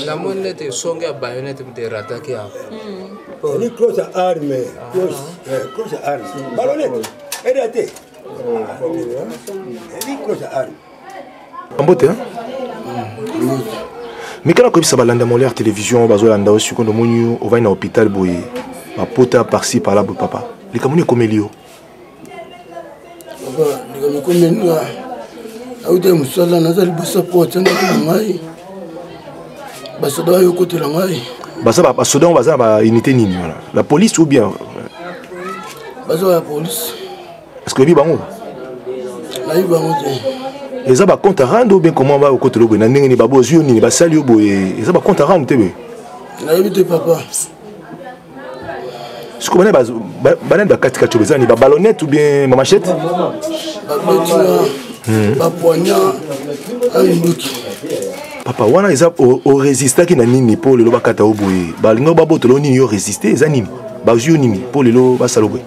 La monnaie songe a baïonnette de rattaquer. Elle est close à armes. Close à armes. Ballonnette. Elle est à terre. Elle est close à armes. En beauté, hein? Mais quand on a balanda Molière télévision, bazolanda aussi quand on va à l'hôpital boy, ma pote par-ci par-là papa. Les camoniers comme Elio. Papa, les camoniers comme Elio. Aoude musala nazali busapo tanga kungai. Basoda yo côté la ngai. Basa basoda on baza ba unité nini voilà. La police ou bien baso la police. Est-ce que bi bango? La yi bango te. Les a ba compte à rendre ou bien comment va au côté lobo na ndenge ni babo zio ni ba sali yo boye. Les a ba compte à rendre tebe. La yi te papa. Ce qu'on a banan da katika chobeza ni ba ballonnette ou bien ma machette? Ba poignard un mbuki. Papa wana eza o résister ki na nini pour le loba kata oboye. Ba lingo ba botolo nini yo résister eza nini? Ba zio nini pour le lo ba saloboye.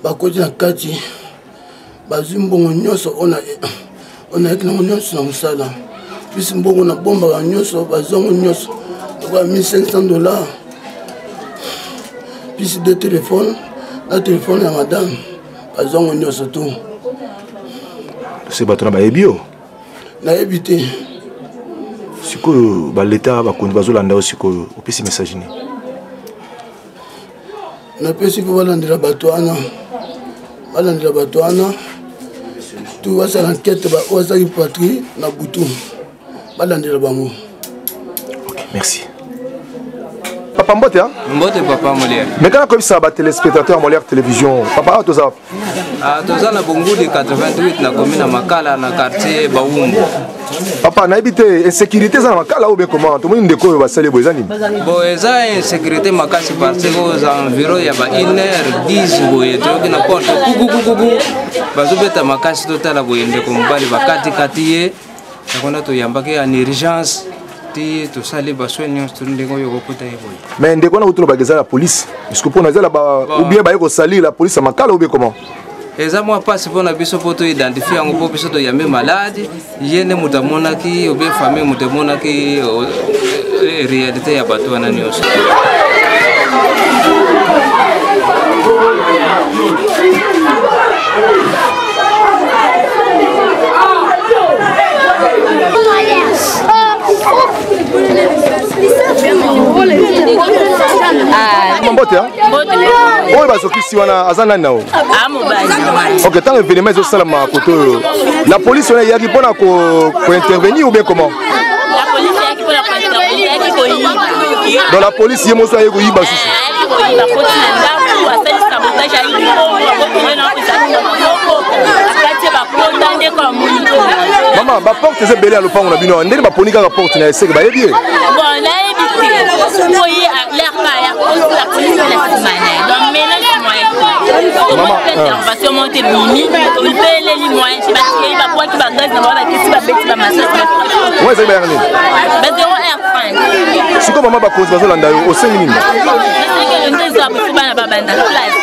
Bakoti na kati bazimbongo nyoso ona ekina nyoso na musala puis mbongo na bomba ka nyoso bazongo nyoso kwa $1500 puis de téléphone la téléphone ya madame bazongo nyoso tout c'est batona ba ebio na ebité siko ba l'état ba kondi bazolanda osiko opesi message ni na pesi ko balandela batwana tu vas à l'enquête ba ozaki patrie na butu balandela bango. OK, merci. Papa Mbote hein? Mbote papa Molière. Mais quand comme ça ba téléspectateur Molière télévision, papa toza toza na bongo de 88 na commune na Makala na quartier Baumbo. Papa na habité insécurité za na Makala ou bien comment tout le monde ndeko ba sale bozani. Bon eza insécurité makasi parce que aux environs ya ba 1h10 boye to na porte kuku bazobeta makasi totala boye ndeko mbali bakati katiye nakona to yambaki en urgence ti to sale ba soignants to ndeko yoko kota boye. Mais ndeko na utulo bageza la police. Est-ce que pour na za ba ou bien ba yoko salir la police à Makala ou bien comment? Eza moi passe pour na biso poto identifier ngo po biso to yamé malade yene mutamona ki obe famille mutamona ki réalité ya bato wana nyonso. Mbote hein? Oui, parce que si on a azana nao. OK, tant événement au salama koto. La police on a pour intervenir ou bien comment? La police est pour intervenir. Dans la police il y a moso yego yiba susu. Maman, ma porte est belée à l'opango na bino. Ndeli ba ponika ka porte na eseke ba yebi. Bon, là évité. Voyez l'air là, la police la semaine. Donc maintenant moi. Intervention monter mimi, on peut les moyens, je vais pas quoi qui va gaz dans la question va bête va massacre. Ouais, c'est bien rien. Ben 0 R5. Si comme maman ba cause bazolanda au 5 minutes. Mais c'est que le ndeza ba banda place.